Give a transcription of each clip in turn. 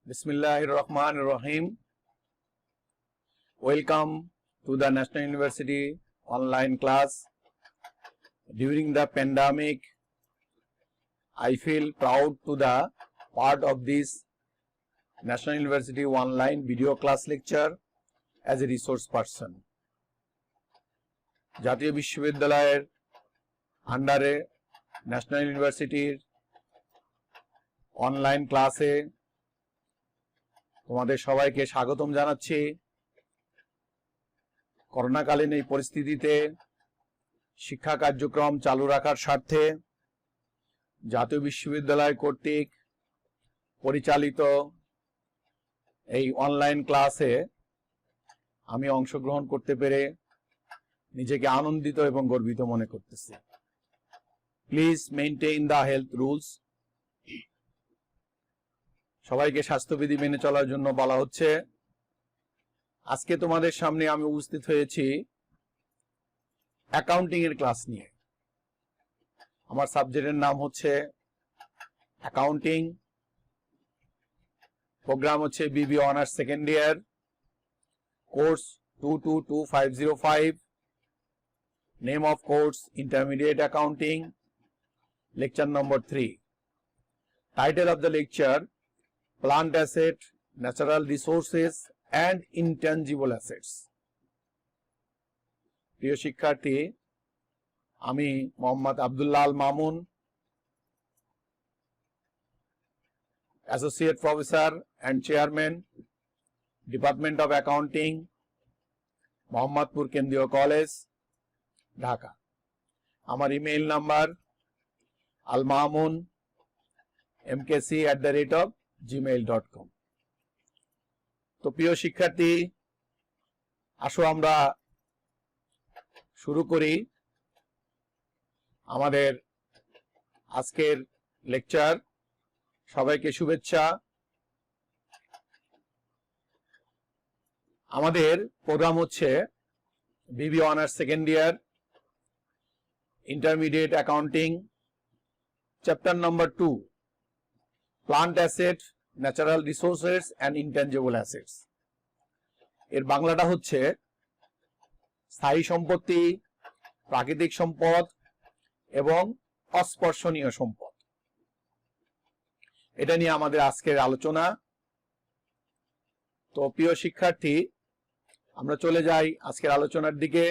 Bismillahirrahmanirrahim. Welcome to the National University online class. During the pandemic, I feel proud to the part of this National University online video class lecture as a resource person. জাতীয় বিশ্ববিদ্যালয়ের আন্ডারে national ইউনিভার্সিটির online ক্লাসে তোমাদের সবাইকে স্বাগতম জানাচ্ছি। করোনাকালীন এই পরিস্থিতিতে শিক্ষা কার্যক্রম চালু রাখার স্বার্থে জাতীয় বিশ্ববিদ্যালয় কর্তৃক পরিচালিত এই অনলাইন ক্লাসে আমি অংশগ্রহণ করতে পেরে নিজেকে আনন্দিত এবং গর্বিত মনে করতেছি। Please maintain the health rules. সবাইকে স্বাস্থ্যবিধি মেনে চলার জন্য বলা হচ্ছে। আজকে তোমাদের সামনে আমি উপস্থিত হয়েছি অ্যাকাউন্টিং এর ক্লাস নিয়ে। আমার সাবজেক্টের নাম হচ্ছে অ্যাকাউন্টিং, প্রোগ্রাম হচ্ছে বিবি honours second year, course 222505, name of course intermediate accounting, lecture number 3। Title of the lecture Plant asset, natural resources and intangible assets. প্রিয় শিক্ষার্থী, আমি Mohammad Abdullah Al Mamun, associate professor and chairman, department of accounting, Mohammadpur কেন্দ্রীয় college, Dhaka. আমার email number almamun@gmail.com। তো প্রিয় শিক্ষার্থী, আসো আমরা শুরু করি আমাদের আজকের লেকচার। সবাইকে শুভেচ্ছা। আমাদের প্রোগ্রাম হচ্ছে বিবি honours second year, intermediate accounting, chapter number 2, plant asset, natural resources and intangible assets. এর বাংলাটা হচ্ছে স্থায়ী সম্পত্তি, প্রাকৃতিক সম্পদ এবং অস্পর্শনীয় সম্পদ। এটা নিয়ে আমাদের আজকের আলোচনা। তো প্রিয় শিক্ষার্থী, আমরা চলে যাই আজকের আলোচনার দিকে।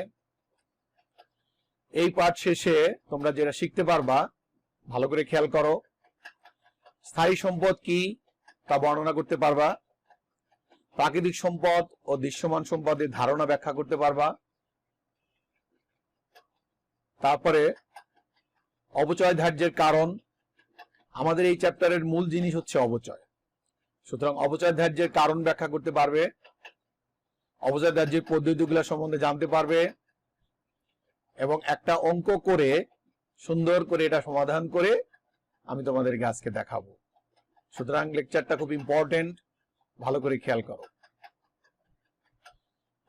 এই পাঠ শেষে তোমরা যেটা শিখতে পারবা, ভালো করে খেয়াল করো। স্থায়ী সম্পদ কি তা বর্ণনা করতে পারবা, প্রাকৃতিক সম্পদ ও দৃশ্যমান সম্পদের ধারণা ব্যাখ্যা করতে পারবা, তারপরে অবচয় ধার্যের কারণ। আমাদের এই চ্যাপ্টারের মূল জিনিস হচ্ছে অবচয়, সুতরাং অবচয় ধার্যের কারণ ব্যাখ্যা করতে পারবে, অবচয় ধার্যের পদ্ধতিগুলো সম্বন্ধে জানতে পারবে এবং একটা অঙ্ক করে সুন্দর করে এটা সমাধান করে আমি তোমাদেরকে আজকে দেখাবো। সুতরাং লেকচারটা খুব ইম্পর্টেন্ট, ভালো করে খেয়াল করো।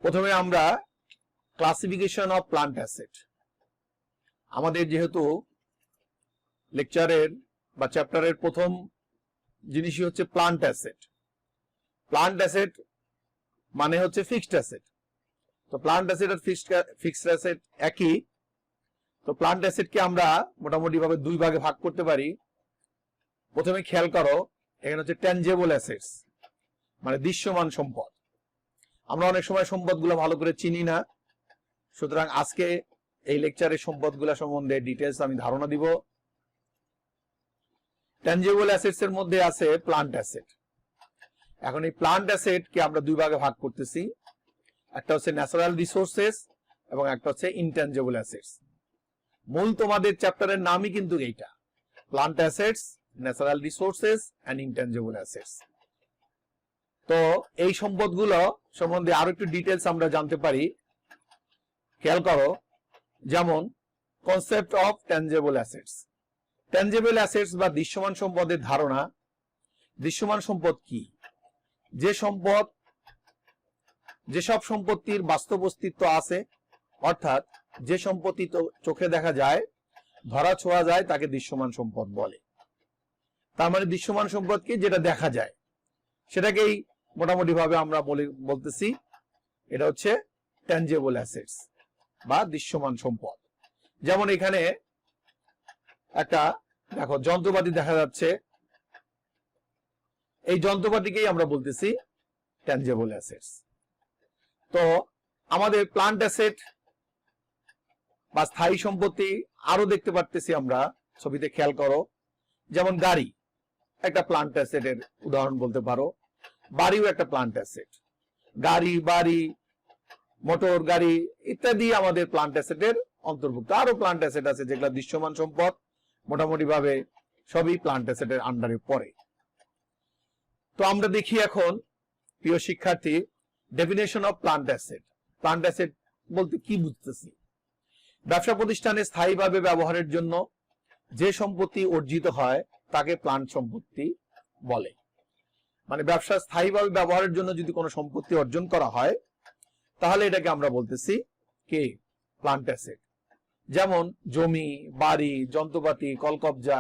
প্রথমে আমরা ক্লাসিফিকেশন অফ প্লান্ট অ্যাসেট। আমাদের যেহেতু লেকচারের বা চ্যাপ্টারের প্রথম জিনিসই হচ্ছে প্লান্ট অ্যাসেট। প্লান্ট অ্যাসেট মানে হচ্ছে ফিক্সড অ্যাসেট। তো প্লান্ট অ্যাসেট আর ফিক্সড অ্যাসেট একই। তো প্লান্ট অ্যাসেটকে আমরা মোটামুটি ভাবে দুই ভাগে ভাগ করতে পারি। প্রথমে খেয়াল করো, এখানে হচ্ছে ট্যানজেবল অ্যাসেটস, মানে দৃশ্যমান সম্পদ। আমরা অনেক সময় সম্পদগুলো ভালো করে চিনি না, সুতরাং আজকে এই লেকচারের সম্পদগুলো সম্বন্ধে ডিটেলস আমি ধারণা দিব। ট্যানজেবল অ্যাসেটস এর মধ্যে আছে প্লান্ট অ্যাসেট। এখন এই প্লান্ট অ্যাসেটকে আমরা দুই ভাগে ভাগ করতেছি, একটা হচ্ছে ন্যাচারাল রিসোর্সেস এবং একটা হচ্ছে ইনট্যানজেবল অ্যাসেটস। মূল তোমাদের চ্যাপ্টারের নামই কিন্তু এইটা, plant assets, natural resources and intangible assets. তো এই সম্পদগুলো সম্বন্ধে আরো একটু ডিটেলস আমরা জানতে পারি। খেয়াল করো, যেমন কনসেপ্ট অফ ট্যানজেবল অ্যাসেটস। ট্যানজেবল অ্যাসেটস বা দৃশ্যমান সম্পদের ধারণা। দৃশ্যমান সম্পদ কি? যেসব সম্পত্তির বাস্তব অস্তিত্ব আছে, অর্থাৎ যে সম্পত্তি চোখে দেখা যায়, ধরা ছোঁয়া যায়, তাকে দৃশ্যমান সম্পদ বলে। তার মানে দৃশ্যমান সম্পদ কি? যেটা দেখা যায়, সেটাকেই মোটামুটি ভাবে আমরা বলতেছি এটা হচ্ছে ট্যানজিবল অ্যাসেটস বা দৃশ্যমান সম্পদ। যেমন এখানে একটা দেখো যন্ত্রপাতি দেখা যাচ্ছে, এই যন্ত্রপাতিকেই আমরা বলতেছি ট্যানজিবল অ্যাসেটস। তো আমাদের প্লান্ট অ্যাসেট বা স্থায়ী সম্পত্তি আরো দেখতে পারতেছি আমরা ছবিতে, খেয়াল করো। যেমন গাড়ি একটা প্লান্ট অ্যাসেটের উদাহরণ বলতে পারো, বাড়িও একটা প্লান্ট অ্যাসেট। গাড়ি, বাড়ি, মোটর গাড়ি ইত্যাদি আমাদের প্লান্ট অ্যাসেটের অন্তর্ভুক্ত। আরো প্লান্ট অ্যাসেট আছে যেগুলো দৃশ্যমান সম্পদ, মোটামুটি ভাবে সবই প্লান্ট অ্যাসেটের আন্ডারে পড়ে। তো আমরা দেখি এখন প্রিয় শিক্ষার্থী, definition of plant asset. Plant asset বলতে কি বুঝতেছি? ব্যবসা প্রতিষ্ঠানে স্থায়ীভাবে ব্যবহারের জন্য যে সম্পত্তি অর্জিত হয় তাকে প্লান্ট সম্পত্তি বলে। মানে ব্যবসা স্থায়ীভাবে ব্যবহারের জন্য যদি কোনো সম্পত্তি অর্জন করা হয় তাহলে এটাকে আমরা বলতেছি কি? Plant asset. যেমন জমি, বাড়ি, যন্ত্রপাতি, কলকবজা,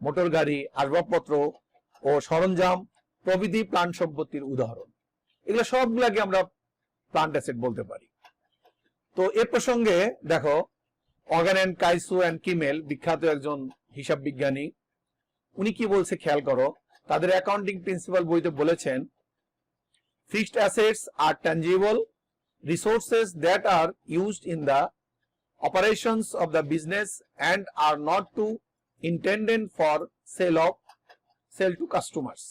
মোটর গাড়ি, আসবাবপত্র ও সরঞ্জাম প্রভৃতি প্লান্ট সম্পত্তির উদাহরণ। এগুলো সবগুলাকে আমরা প্লান্ট অ্যাসেট বলতে পারি। তো এ প্রসঙ্গে দেখো, অর্গান এন্ড কাইসু এন্ড কিমেল বিখ্যাত একজন হিসাব বিজ্ঞানী, উনি কি বলছে খেয়াল করো। তাদের অ্যাকাউন্টিং প্রিন্সিপাল বইতে বলেছেন, fixed assets are tangible resources that are used in the operations of the business and are not to intended for sale to customers।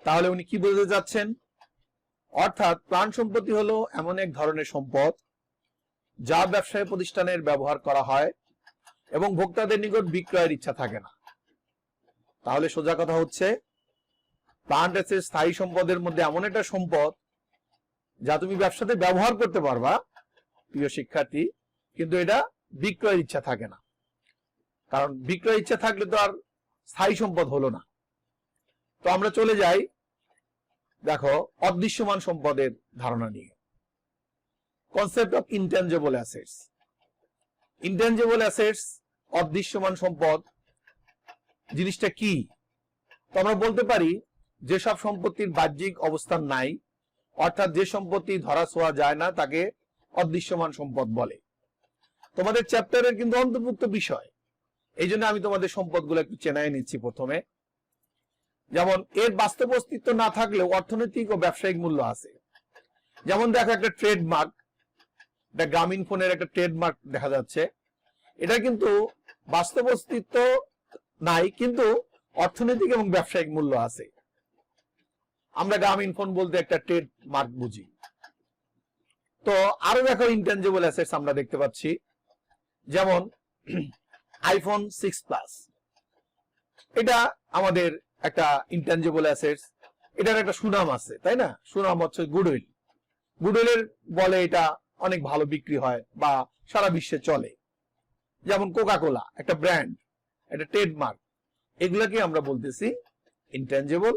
তাহলে উনি কি বলতে যাচ্ছেন? অর্থাৎ প্লান্ট সম্পত্তি হলো এমন এক ধরনের সম্পদ যা ব্যবসায় প্রতিষ্ঠানের ব্যবহার করা হয় এবং ভোক্তাদের নিকট বিক্রয়ের ইচ্ছা থাকে না। তাহলে সোজা কথা হচ্ছে, প্লান্ট অ্যাসেট স্থায়ী সম্পদের মধ্যে এমন একটা সম্পদ যা তুমি ব্যবসাতে ব্যবহার করতে পারবা প্রিয় শিক্ষার্থী, কিন্তু এটা বিক্রয়ের ইচ্ছা থাকে না। কারণ বিক্রয়ের ইচ্ছা থাকলে তো আর স্থায়ী সম্পদ হলো না। তো আমরা চলে যাই দেখো অদৃশ্যমান সম্পদের ধারণা নিয়ে। Concept of intangible assets. Intangible assets, অদৃশ্যমান সম্পদ জিনিসটা কি? তো আমরা বলতে পারি যেসব সম্পত্তির বাহ্যিক অবস্থান নাই, অর্থাৎ যে সম্পত্তি ধরা ছোঁয়া যায় না, তাকে অদৃশ্যমান সম্পদ বলে। তোমাদের চ্যাপ্টারের কিন্তু অন্তর্ভুক্ত বিষয়, এই জন্য আমি তোমাদের সম্পদগুলো একটু চেনাই নিচ্ছি প্রথমে। যেমন এর বাস্তব অস্তিত্ব না থাকলেও অর্থনৈতিক ও ব্যবসায়িক মূল্য আছে। যেমন দেখো একটা ট্রেডমার্ক, এটা গ্রামীণ ফোনের একটা ট্রেডমার্ক দেখা যাচ্ছে, এটা কিন্তু বাস্তব অস্তিত্ব নাই, কিন্তু অর্থনৈতিক এবং ব্যবসায়িক মূল্য আছে। আমরা গ্রামীণ ফোন বলতে একটা ট্রেডমার্ক বুঝি। তো আরো দেখো ইনট্যানজিবল অ্যাসেটস আমরা দেখতে পাচ্ছি, যেমন আইফোন 6 প্লাস, এটা আমাদের একটা ইনট্যানজিবল অ্যাসেটস। এটার একটা সুনাম আছে, তাই না? সুনাম হচ্ছে গুডউইল। গুডউইলের বলে এটা অনেক ভালো বিক্রি হয় বা সারা বিশ্বে চলে। যেমন কোকা কোলা একটা ব্র্যান্ড, একটা ট্রেডমার্ক, এগুলাকে আমরা বলতেছি ইনট্যানজিবল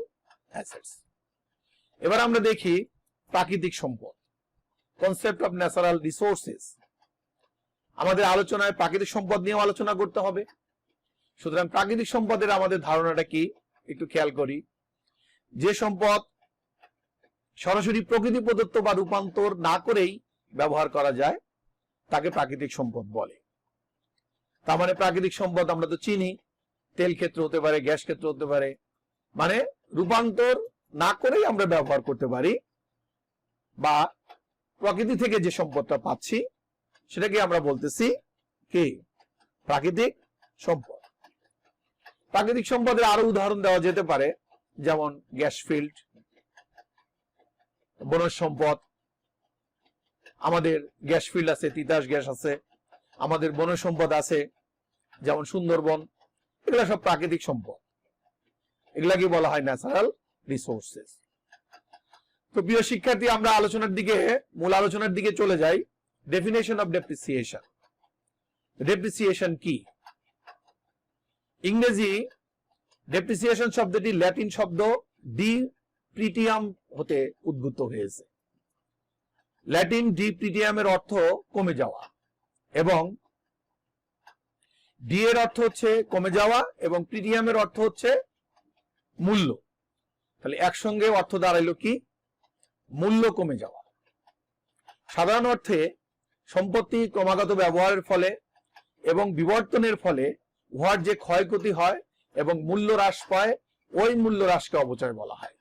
অ্যাসেটস। এবার আমরা দেখি প্রাকৃতিক সম্পদ, কনসেপ্ট অফ ন্যাচারাল রিসোর্সেস। আমাদের আলোচনায় প্রাকৃতিক সম্পদ নিয়েও আলোচনা করতে হবে। সুতরাং প্রাকৃতিক সম্পদের আমাদের ধারণাটা কি একটু খেয়াল করি। যে সম্পদ সরাসরি প্রকৃতি প্রদত্ত বা রূপান্তর না করেই ব্যবহার করা যায় তাকে প্রাকৃতিক সম্পদ বলে। তার মানে প্রাকৃতিক সম্পদ আমরা তো চিনি, তেল ক্ষেত্র হতে পারে, গ্যাস ক্ষেত্র হতে পারে, মানে রূপান্তর না করেই আমরা ব্যবহার করতে পারি, বা প্রকৃতি থেকে যে সম্পদটা পাচ্ছি সেটাকে আমরা বলতেছি কি? প্রাকৃতিক সম্পদ। প্রাকৃতিক সম্পদের আরো উদাহরণ দেওয়া যেতে পারে, যেমন গ্যাস ফিল্ড, বনজ সম্পদ। আমাদের গ্যাস ফিল্ড আছে, তিতাস গ্যাস আছে, আমাদের বনজ সম্পদ আছে যেমন সুন্দরবন, এগুলা সব প্রাকৃতিক সম্পদ। এগুলাকে বলা হয় ন্যাচারাল রিসোর্সেস। তো প্রিয় শিক্ষার্থী, আমরা মূল আলোচনার দিকে চলে যাই। Definition of depreciation. ডেপ্রিসিয়েশন কি? ইংরেজি ডেপ্রিসিয়েশন শব্দটি ল্যাটিন শব্দ ডিপ্রিটিয়াম হতে উদ্ভূত হয়েছে। ল্যাটিন ডিপ্রিটিয়ামের অর্থ কমে যাওয়া, এবং ডি এর অর্থ হচ্ছে কমে যাওয়া এবং প্রিটিয়ামের অর্থ হচ্ছে মূল্য। তাহলে একসঙ্গে অর্থ দাঁড়াইলো কি? মূল্য কমে যাওয়া। সাধারণ অর্থে সম্পত্তি ক্রমাগত ব্যবহারের ফলে এবং বিবর্তনের ফলে উহার যে ক্ষয়ক্ষতি হয় এবং মূল্য হ্রাস পায়, ওই মূল্য হ্রাসকে অপচয় বলা হয়।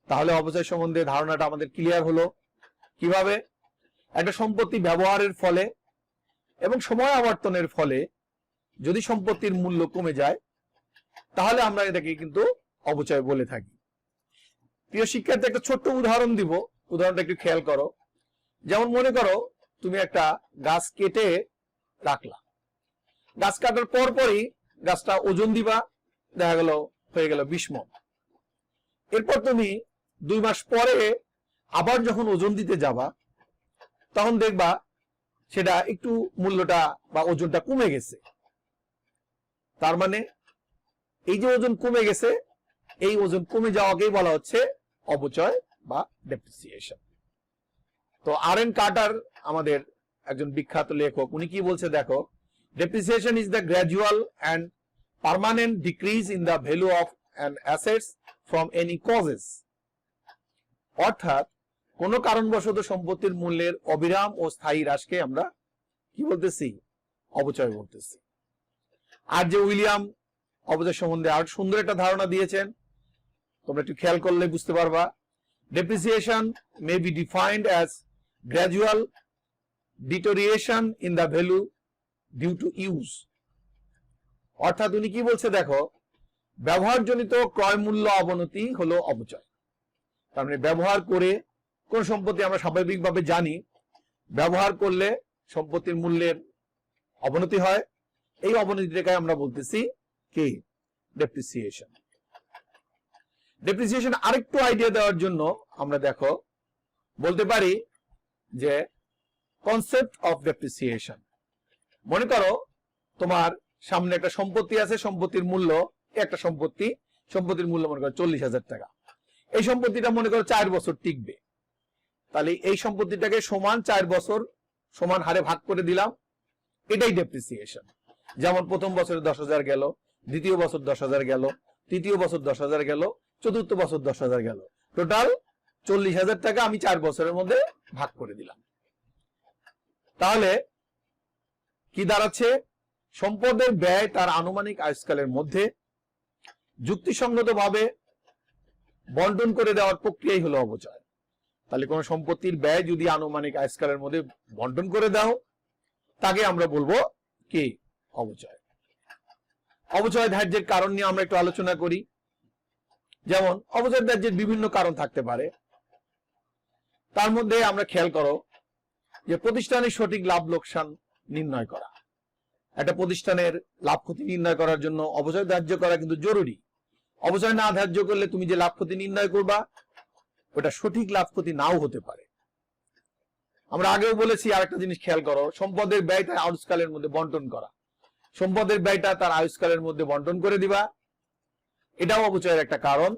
তাহলে অপচয় সম্বন্ধে ধারণাটা আমাদের ক্লিয়ার হলো। কিভাবে? একটা সম্পত্তি ব্যবহারের ফলে এবং সময় আবর্তনের ফলে যদি সম্পত্তির মূল্য কমে যায়, তাহলে আমরা এটাকে কিন্তু অপচয় বলে থাকি। প্রিয় শিক্ষার্থী, একটা ছোট্ট উদাহরণ দিব, উদাহরণটা একটু খেয়াল করো। যেমন মনে করো তুমি একটা গাছ কেটে রাখলা, গাছ কাটার পরপরই গাছটা ওজন দিবা, দেখা গেল হয়ে গেল 20 মণ। এরপর তুমি 2 মাস পরে আবার যখন ওজন দিতে যাবা, তখন দেখবা সেটা একটু মূল্যটা বা ওজনটা কমে গেছে। তার মানে এই যে ওজন কমে গেছে, এই ওজন কমে যাওয়াকেই বলা হচ্ছে অপচয় বা ডেপ্রিসিয়েশন। তো আর.এন. কার্টার আমাদের একজন বিখ্যাত লেখক, উনি কি বলছে দেখো, depreciation is the gradual and permanent decrease in the value of an assets from any causes. অর্থাৎ কোন কারণবশত সম্পত্তির মূল্যের অবিরাম ও স্থায়ী হ্রাসকে আমরা কি বলতেছি? অপচয় বলতেছি। আর যে উইলিয়াম অপচয় সম্বন্ধে আর সুন্দর একটা ধারণা দিয়েছেন, তোমরা একটু খেয়াল করলে বুঝতে পারবা। Depreciation may be defined as gradual deterioration in the value due to use. অর্থাৎ উনি কি বলছে দেখো, ব্যবহারজনিত ক্রয় মূল্য অবনতি হলো অপচয়। তার মানে ব্যবহার করে কোন সম্পত্তি আমরা স্বাভাবিকভাবে জানি ব্যবহার করলে সম্পত্তির মূল্যের অবনতি হয়, এই অবনতিটাকে আমরা বলতেছি কি? ডেপ্রিসিয়েশন। ডেপ্রিসিয়েশন আরেকটু আইডিয়া দেওয়ার জন্য আমরা দেখো বলতে পারি যে কনসেপ্ট অফ ডেপ্রিসিয়েশন। মনে করো তোমার সামনে একটা সম্পত্তি আছে, সম্পত্তির মূল্য, একটা সম্পত্তির মূল্য মনে করো 40,000 টাকা। এই সম্পত্তিটা মনে করো 4 বছর টিকবে। তাহলে এই সম্পত্তিটাকে সমান 4 বছর সমান হারে ভাগ করে দিলাম, এটাই ডেপ্রিসিয়েশন। যেমন প্রথম বছরে 10,000 গেল, দ্বিতীয় বছর 10,000 গেল, তৃতীয় বছর 10,000 গেল, চতুর্থ বছর 10,000 গেল, টোটাল 40,000 টাকা আমি 4 বছরের মধ্যে ভাগ করে দিলাম। তাহলে কি দাঁড়াচ্ছে? সম্পদের ব্যয় তার আনুমানিক আয়ুষ্কালের মধ্যে যুক্তিসঙ্গতভাবে বন্টন করে দেওয়ার প্রক্রিয়াই হলো অপচয়। তাহলে কোন সম্পত্তির ব্যয় যদি আনুমানিক আয়ুষ্কালের মধ্যে বন্টন করে দাও, তাকে আমরা বলবো কি? অপচয়। অপচয় ধার্যের কারণ নিয়ে আমরা একটু আলোচনা করি। যেমন অপচয় ধার্যের বিভিন্ন কারণ থাকতে পারে। তার মধ্যে আমরা খেয়াল করো যে প্রতিষ্ঠানের সঠিক লাভ লোকসান নির্ণয় করা। একটা প্রতিষ্ঠানের লাভ ক্ষতি নির্ণয় করার জন্য অপচয় ধার্য করা কিন্তু জরুরি। অপচয় না ধার্য করলে তুমি যে লাভ ক্ষতি নির্ণয় করবা, ওটা সঠিক লাভ ক্ষতি নাও হতে পারে। আমরা আগেও বলেছি, আরেকটা জিনিস খেয়াল করো, সম্পদের ব্যয় তার আয়ুষ্কালের মধ্যে বন্টন করা। সম্পদের ব্যয়টা তার আয়ুষ্কালের মধ্যে বন্টন করে দিবা, এটাও অপচয়ের একটা কারণ।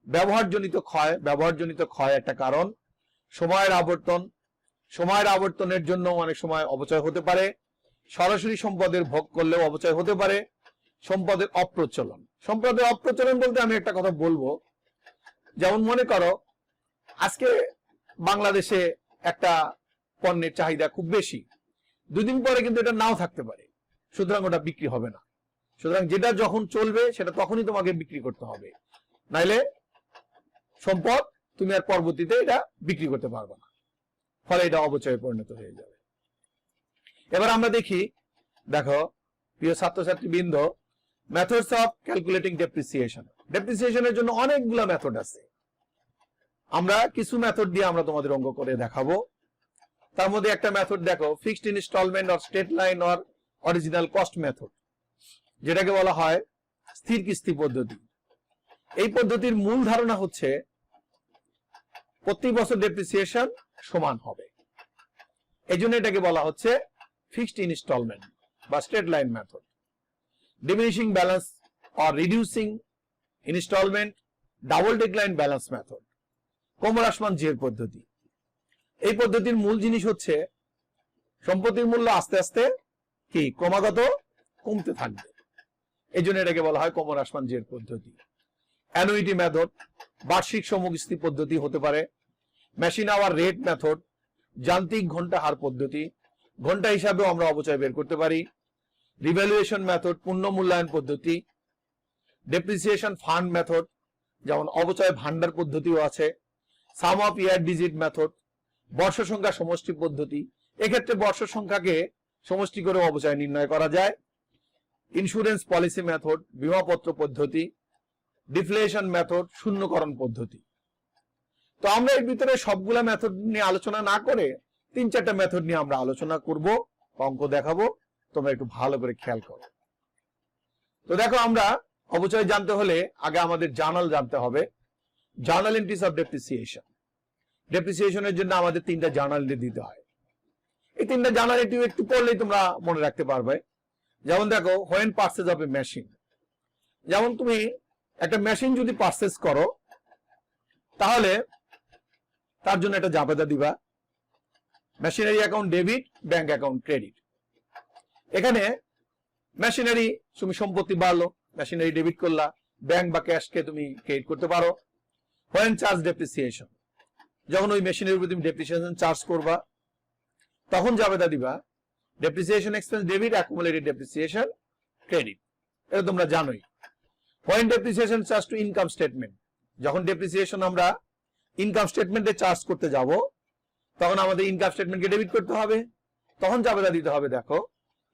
ব্যবহারজনিত ক্ষয় একটা কারণ। সময়ের আবর্তনের জন্য অনেক সময় অপচয় হতে পারে। সরাসরি সম্পদের ভোগ করলেও অপচয় হতে পারে। সম্পদের অপ্রচলন বলতে আমি একটা কথা বলবো, যেমন মনে করো আজকে বাংলাদেশে একটা পণ্যের চাহিদা খুব বেশি, 2 দিন পরে কিন্তু এটা নাও থাকতে পারে, সুতরাং ওটা বিক্রি হবে না। সুতরাং যেটা যখন চলবে সেটা তখনই তোমাকে বিক্রি করতে হবে, নাইলে সম্পদ তুমি আর পরবর্তীতে এটা বিক্রি করতে পারবে না, ফলে এটা অপচয়ে পরিণত হয়ে যাবে। এবার আমরা দেখো প্রিয় ছাত্রছাত্রী বৃন্দ, মেথডস অফ ক্যালকুলেটিং ডেপ্রিসিয়েশন। ডেপ্রিসিয়েশনের জন্য অনেকগুলো মেথড আছে। আমরা কিছু মেথড দিয়ে আমরা তোমাদের অঙ্ক করে দেখাবো। তার মধ্যে একটা মেথড দেখো, fixed installment or straight line or original cost method, যেটাকে বলা হয় স্থির কিস্তি পদ্ধতি। এই পদ্ধতির মূল ধারণা হচ্ছে প্রতি বছর ডেপ্রিসিয়েশন সমান হবে, এই জন্য এটাকে বলা হচ্ছে ফিক্সড ইনস্টলমেন্ট বা straight line method. Diminishing balance or reducing installment, double decline balance method, ক্রমহ্রাসমান জের পদ্ধতি। এই পদ্ধতির মূল জিনিস হচ্ছে সম্পত্তির মূল্য আস্তে আস্তে কি ক্রমাগত কমতে থাকবে, এই জন্য এটাকে বলা হয় ক্রমহ্রাসমান জের পদ্ধতি। অ্যানুইটি মেথড, বার্ষিক সম্মুখস্থিতি পদ্ধতি হতে পারে, মেশিন আওয়ার রেট মেথড, যান্ত্রিক ঘন্টা হার পদ্ধতি, ঘন্টা হিসাবেও আমরা অপচয় বের করতে পারি, রিভ্যালুয়েশন মেথড, পূর্ণ মূল্যায়ন পদ্ধতি, ডেপ্রিসিয়েশন ফান্ড মেথড, যেমন অপচয় ভান্ডার পদ্ধতিও আছে, সাম অফ ইয়ার ডিজিট মেথড, বর্ষ সংখ্যা সমষ্টি পদ্ধতি, এক্ষেত্রে বর্ষ সংখ্যাকে সমষ্টি করে অপচয় নির্ণয় করা যায়, ইন্স্যুরেন্স পলিসি মেথড, বীমাপত্র পদ্ধতি, ডিফ্লেশন মেথড, শূন্যকরণ পদ্ধতি। তো আমরা এর ভিতরে সবগুলা মেথড নিয়ে আলোচনা না করে 3-4টা মেথড নিয়ে আমরা আলোচনা করব, অঙ্ক দেখাবো, তোমরা একটু ভালো করে খেয়াল করো। তো দেখো, আমরা অপচয় জানতে হলে আগে আমাদের জার্নাল জানতে হবে, জার্নাল এন্ট্রিজ অফ ডেপ্রিসিয়েশন। ডেপ্রিসিয়েশনের জন্য আমাদের 3টা জার্নাল দিতে হয়। এই 3টা জার্নাল এন্ট্রি একটু পড়লেই তোমরা মনে রাখতে পারবে। যেমন দেখো, when purchase of A machine, যেমন তুমি একটা মেশিন যদি পারচেজ করো তাহলে তার জন্য একটা জাবেদা দিবা, machinery account debit, bank account credit. এখানে মেশিনারি তুমি সম্পত্তি বাড়লো, মেশিনারি ডেবিট করলা, ব্যাংক বা ক্যাশকে তুমি ক্রেডিট করতে পারো। হোয়েন চার্জ ডেপ্রিসিয়েশন, যখন ওই মেশিনের উপর তুমি ডেপ্রিসিয়েশন চার্জ করবা তখন জাবেদা দিবা depreciation expense debit, accumulated depreciation credit, এটা তোমরা জানোই। When depreciation charge two income statement, যখন ডেপ্রিসিয়েশন আমরা ইনকাম স্টেটমেন্টে চার্জ করতে যাব তখন আমাদের ইনকাম স্টেটমেন্টকে ডেবিট করতে হবে, তখন জাবেদা দিতে হবে দেখো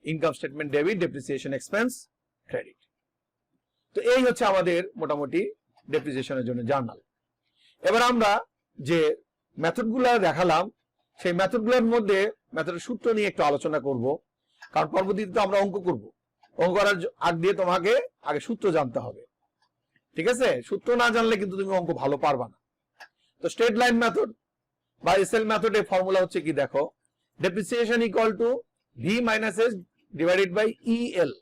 income statement debit, depreciation expense credit. তো এই হচ্ছে আমাদের মোটামুটি ডেপ্রিসিয়েশনের জন্য জার্নাল। এবার আমরা যে মেথডগুলো দেখালাম সেই মেথডগুলোর মধ্যে মেথডের সূত্র নিয়ে একটু আলোচনা করব, কারণ পরবর্তীতে তো আমরা অঙ্ক করব। অঙ্ক করার আগ দিয়ে তোমাকে আগে সূত্র জানতে হবে, ঠিক আছে? সূত্র না জানলে কিন্তু তুমি অঙ্ক ভালো পারবা না। তো স্ট্রেট লাইন মেথড বা এসএল মেথডের ফর্মুলা হচ্ছে কি দেখো, depreciation equal to V minus S divided by EL.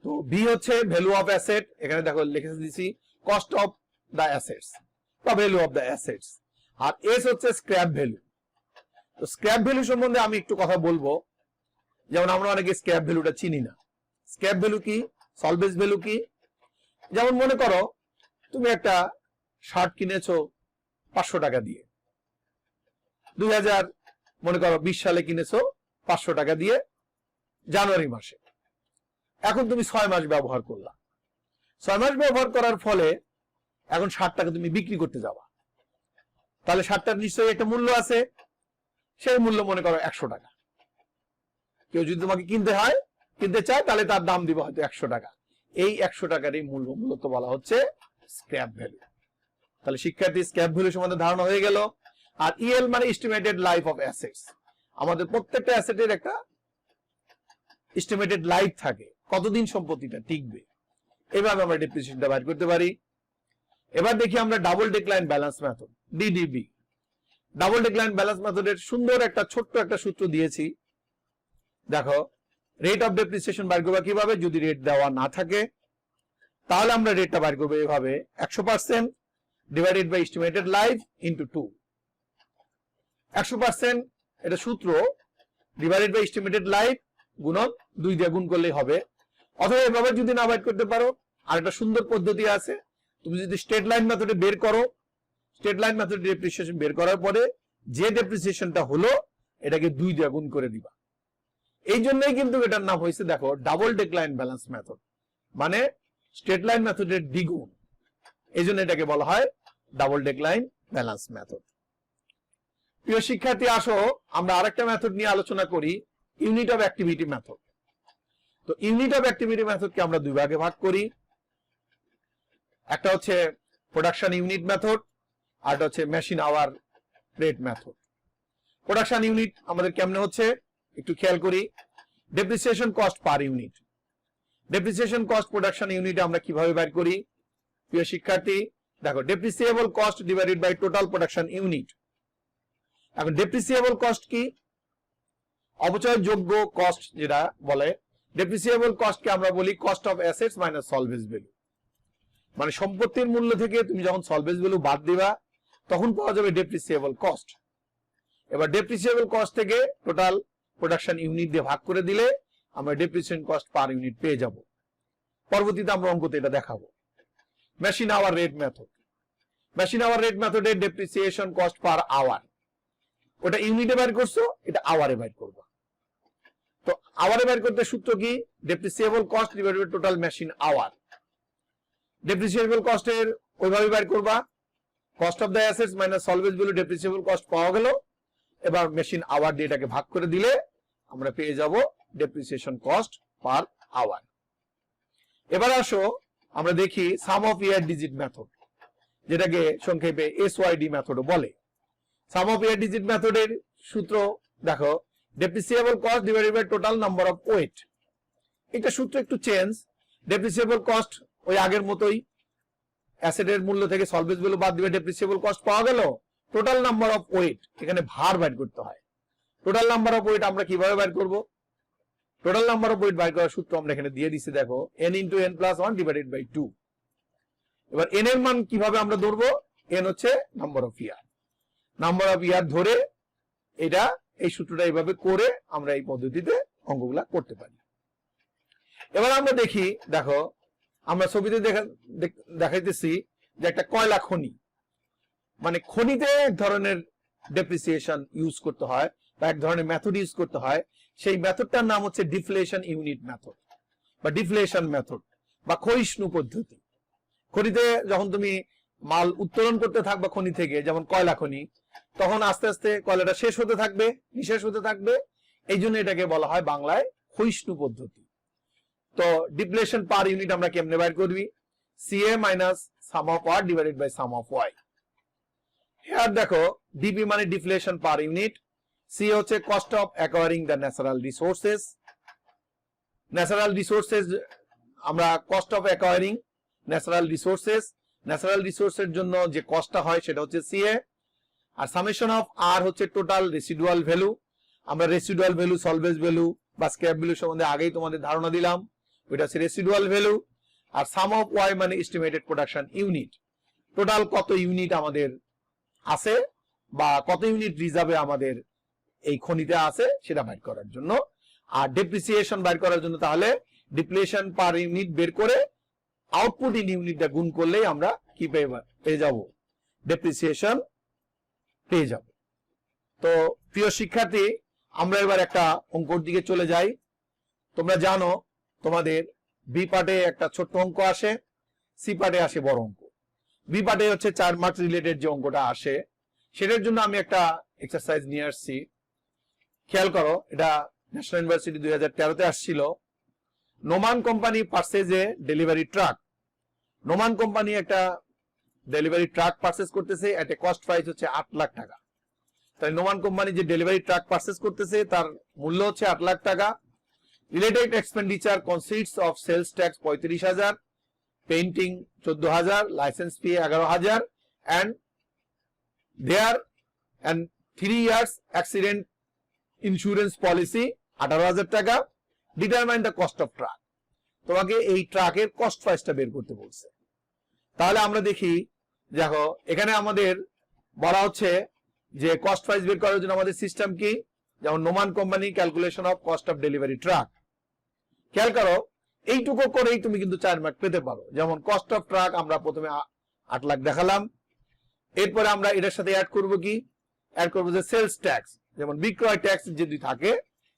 তো ভি হচ্ছে ভ্যালু অফ অ্যাসেট, এখানে দেখো লিখে দিয়েছি কস্ট অফ দা অ্যাসেটস বা ভ্যালু অফ দা অ্যাসেটস, আর এস হচ্ছে স্ক্র্যাপ ভ্যালু। তো স্ক্র্যাপ ভ্যালু সম্বন্ধে আমি একটু কথা বলবো। যেমন আমরা অনেকে স্ক্র্যাপ ভ্যালুটা চিনি না। স্ক্র্যাপ ভ্যালু কি, সলভেজ ভ্যালু কি? যেমন মনে করো তুমি একটা শার্ট কিনেছো 500 টাকা দিয়ে, 2020 সালে কিনেছো 500 টাকা দিয়ে জানুয়ারি মাসে। এখন তুমি 6 মাস ব্যবহার করলা। 6 মাস ব্যবহার করার ফলে এখন শার্টটাকে তুমি বিক্রি করতে যাবা, তাহলে শার্টটার নিশ্চয়ই একটা মূল্য আছে, সেই মূল্য মনে করো 100 টাকা। কেউ যদি তোমাকে কিনতে চায় তাহলে তার দাম দিবে হয়তো 100 টাকা। এই 100 টাকার এই মূল্য মূলত বলা হচ্ছে স্ক্র্যাপ ভ্যালু। তাহলে শিক্ষার্থী স্ক্র্যাপ ভ্যালু সম্বন্ধে ধারণা হয়ে গেল। আর ইএল মানে এস্টিমেটেড লাইফ অফ অ্যাসেটস। আমাদের প্রত্যেকটা অ্যাসেটের একটা এস্টিমেটেড লাইফ থাকে, কতদিন সম্পত্তিটা টিকবে। এভাবে আমরা ডেপ্রিসিয়েশনটা বের করতে পারি। এবার দেখি আমরা double decline balance method, DDB. Double decline balance মেথডের সুন্দর একটা ছোট্ট একটা সূত্র দিয়েছি। দেখো, রেট অফ ডেপ্রিসিয়েশন বের করব কিভাবে, যদি রেট দেওয়া না থাকে তাহলে আমরা রেটটা বের করব এভাবে 100% divided by estimated life into 2। 100% এটা সূত্র, ডিভাইডেড বাই এস্টিমেটেড লাইফ গুণন 2 দিয়ে গুণ করলেই হবে। অথবা এভাবে যদি না বের করতে পারো, আর একটা সুন্দর পদ্ধতি আছে, তুমি যদি স্ট্রেট লাইন মেথডে বের করো, স্ট্রেট লাইন মেথডে ডেপ্রিসিয়েশন বের করার পরে যে ডেপ্রিসিয়েশনটা হলো এটাকে 2 দিয়ে গুণ করে দিবা। এই জন্যই কিন্তু এটার নাম হয়েছে দেখো ডাবল ডিক্লাইন ব্যালেন্স মেথড, মানে স্ট্রেট লাইন মেথডের দ্বিগুণ। এই জন্য এটাকে বলা হয় ডাবল ডিক্লাইন ব্যালেন্স মেথড। প্রিয় শিক্ষার্থী, আসো আমরা আরেকটা মেথড নিয়ে আলোচনা করি, ইউনিট অফ অ্যাক্টিভিটি মেথড। তো ইউনিট অফ অ্যাক্টিভিটি মেথডকে আমরা 2 ভাগে ভাগ করি। একটা হচ্ছে প্রোডাকশন ইউনিট মেথড, আর একটা হচ্ছে machine hour rate method. Production unit আমাদের কেমনে হচ্ছে একটু খেয়াল করি। Depreciation cost per unit. Depreciation cost production ইউনিটে আমরা কিভাবে বের করি? প্রিয় শিক্ষার্থী দেখো, depreciable cost divided by total production unit. এখন ডেপ্রিসিয়েবল কস্ট কি? অপচয়যোগ্য কস্ট যেটা বলে, ডেপ্রিসিয়েবল কস্টকে আমরা বলি cost of assets minus salvage value. মানে সম্পত্তির মূল্য থেকে তুমি যখন সলভেজ ভ্যালু বাদ দিবা তখন পাওয়া যাবে ডেপ্রিসিয়েবল কস্ট। এবার ডেপ্রিসিয়েবল কস্ট থেকে টোটাল প্রোডাকশন ইউনিট দিয়ে ভাগ করে দিলে আমরা ডেপ্রিসিয়েশন কস্ট পার ইউনিট পেয়ে যাব। পরবর্তীতে আমরা অঙ্কতে এটা দেখাবো। Machine hour rate method. Machine hour rate মেথডের ডেপ্রিসিয়েশন কস্ট পার আওয়ার, ওটা ইউনিটে বের করছো, এটা আওয়ারে বের করবো। তো আওয়ারে বের করতে সূত্র কি? Depreciable cost divided by total machine hour. Depreciable কস্টের ওইভাবে বের করবা, cost of the assets minus salvage value depreciable cost পাওয়া গেল। এবার মেশিন আওয়ার দিয়ে এটাকে ভাগ করে দিলে আমরা পেয়ে যাব ডেপ্রিসিয়েশন কস্ট পার আওয়ার। এবার আসো আমরা দেখি সাম অফ ইয়ার ডিজিট মেথড, যেটাকে সংক্ষেপে এসওয়াইডি মেথডও বলে। সাম অফ ইয়ার ডিজিট মেথডের সূত্র দেখো, depreciable cost divided by total number of weight. এটা সূত্র একটু চেঞ্জ। ডেপ্রিসিয়েবল কস্ট ওই আগের মতোই, অ্যাসেটের মূল্য থেকে সলভেজ ভ্যালু বাদ দিবে, ডেপ্রিসিয়েবল কস্ট পাওয়া গেল। টোটাল নাম্বার অফ ওয়েট, এখানে ভার বের করতে হয়। টোটাল নাম্বার অফ ওয়েট আমরা কিভাবে বের করব? টোটাল নাম্বার অফ ওয়েট বের করার সূত্র আমরা এখানে দিয়ে দিচ্ছি, দেখো n into n plus 1 divided by 2। এবার n এর মান কিভাবে আমরা ধরবো? n হচ্ছে number of year, number of year ধরে এটা এই সূত্রটা এইভাবে করে আমরা এই পদ্ধতিতে অঙ্কগুলা করতে পারি। এবার আমরা দেখি, দেখো আমরা ছবিতে দেখাইতেছি যে একটা কয়লা খনি, মানে খনিতে এক ধরনের ডেপ্রিসিয়েশন ইউজ করতে হয় বা এক ধরনের মেথড ইউজ করতে হয়। সেই মেথডটার নাম হচ্ছে ডিফ্লেশন ইউনিট মেথড বা ডিফ্লেশন মেথড বা ক্ষয়িষ্ণু পদ্ধতি। খনিতে যখন তুমি মাল উত্তোলন করতে থাকবে খনি থেকে, যেমন কয়লা খনি, তখন আস্তে আস্তে কয়লাটা শেষ হতে থাকবে, নিঃশেষ হতে থাকবে। এই জন্য এটাকে বলা হয় বাংলায় ক্ষয়িষ্ণু পদ্ধতি। তো ডিপ্লেশন পার ইউনিট আমরা কেমনে বের করবি? C A minus sum of R divided by sum of Y. Here দেখো ডিপি মানে ডিফ্লেশন পার ইউনিট, সি হচ্ছে cost of acquiring the natural resources. Natural resources আমরা cost of acquiring natural resources, natural রিসোর্সের জন্য যে কস্টটা হয় সেটা হচ্ছে সিএ। আর সামেশন অফ আর হচ্ছে টোটাল রেসিডুয়াল ভ্যালু। আমরা রেসিডুয়াল ভ্যালু, সলভেজ ভ্যালু বা স্ক্র্যাপ ভ্যালু সম্বন্ধে আগেই তোমাদের ধারণা দিলাম, ওইটা হচ্ছে রেসিডুয়াল ভ্যালু। আর সাম অফ ওয়াই মানে এস্টিমেটেড প্রোডাকশন ইউনিট, টোটাল কত ইউনিট আমাদের আছে বা কত ইউনিট রিজার্ভে আমাদের এই খনিতে আছে সেটা বের করার জন্য। আর ডেপ্রিসিয়েশন বের করার জন্য তাহলে ডিপ্লেশন পার ইউনিট বের করে আউটপুট ইন ইউনিটটা গুণ করলেই আমরা কি পেয়ে যাব? ডেপ্রিসিয়েশন পেয়ে যাব। তো প্রিয় শিক্ষার্থী, আমরা এবার একটা অঙ্কর দিকে চলে যাই। তোমরা জানো তোমাদের বি পার্টে একটা ছোট্ট অঙ্ক আসে, সি পার্টে আসে বড় অঙ্ক। বি পার্টে হচ্ছে 4 মার্ক রিলেটেড যে অঙ্কটা আসে, সেটার জন্য আমি একটা এক্সারসাইজ নিয়ে আসছি। খেয়াল করো, এটা ন্যাশনাল ইউনিভার্সিটি 2013-তে আসছিল। Noman company purchase a delivery truck. Noman company একটা ডেলিভারি ট্রাক পারচেজ করতেছে, একটা কস্ট প্রাইস হচ্ছে 8 লাখ টাকা। তাই নোমান কোম্পানি যে ডেলিভারি ট্রাক পারচেজ করতেছে তার মূল্য হচ্ছে 8 লাখ টাকা। Related expenditure consists of sales tax 35,000, painting 14,000, licence fee 11,000 and there and 3 years accident insurance policy 18,000 টাকা। Determine the cost of truck. তোমাকে এই ট্রাকের কস্ট প্রাইসটা বের করতে বলছে। তাহলে আমরা দেখি, দেখো এখানে আমাদের বলা হচ্ছে যে কস্ট প্রাইস বের করার জন্য আমাদের সিস্টেম কি, যেমন Noman company calculation of cost of delivery truck. খেয়াল করো, এইটুকু করেই তুমি কিন্তু 4 মার্ক পেতে পারো। যেমন কস্ট অফ ট্রাক আমরা প্রথমে 8 লাখ দেখালাম, এরপরে আমরা এটার সাথে অ্যাড করব কি, অ্যাড করব যে সেলস ট্যাক্স, যেমন বিক্রয় ট্যাক্স যদি থাকে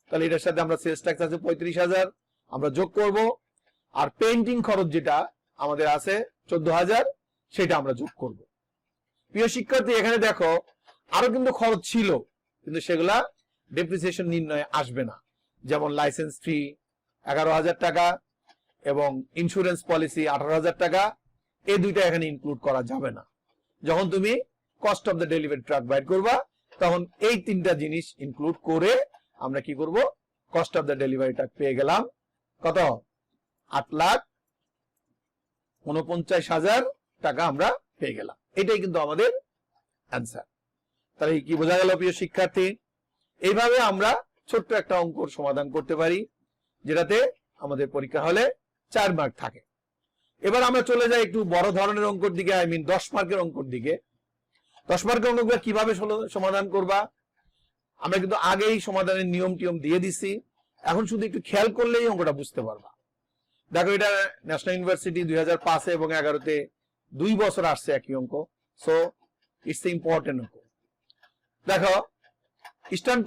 তাহলে এটার সাথে আমরা সেলস ট্যাক্স আছে 35,000 আমরা যোগ করব। আর পেইন্টিং খরচ যেটা আমাদের আছে 14,000 সেটা আমরা যোগ করব। প্রিয় শিক্ষার্থী, এখানে দেখো আরো কিন্তু খরচ ছিল, কিন্তু সেগুলা ডেপ্রিসিয়েশন নির্ণয়ে আসবে না। যেমন লাইসেন্স ফি 11,000 টাকা এবং ইন্স্যুরেন্স পলিসি 18,000 টাকা, এই দুইটা এখানে ইনক্লুড করা যাবে না। যখন তুমি cost of the delivery truck বাইর করবা তখন এই 3টা জিনিস ইনক্লুড করে আমরা কি করব, cost of the delivery truck পেয়ে গেলাম কত? 8,49,000 টাকা আমরা পেয়ে গেলাম। এটাই কিন্তু আমাদের অ্যান্সার। তাহলে কি বোঝা গেল প্রিয় শিক্ষার্থী? এইভাবে আমরা ছোট্ট একটা অঙ্কর সমাধান করতে পারি, যেটাতে আমাদের পরীক্ষা হলে 4 মার্ক থাকে। এবার আমরা চলে যাই একটু বড় ধরনের অঙ্কর দিকে, 10 মার্কের অঙ্কর দিকে। 10 মার্কের অঙ্কগুলো কিভাবে সমাধান করবা আমরা কিন্তু আগেই সমাধানের নিয়ম টিয়ম দিয়ে দিছি। এখন শুধু একটু খেয়াল করলেই অঙ্কটা বুঝতে পারবা। দেখো, এটা ন্যাশনাল ইউনিভার্সিটি 2005 এবং 2011-তে 2 বছর আসছে একই অঙ্ক, সো ইটস ইম্পর্টেন্ট অঙ্ক। দেখো, Eastern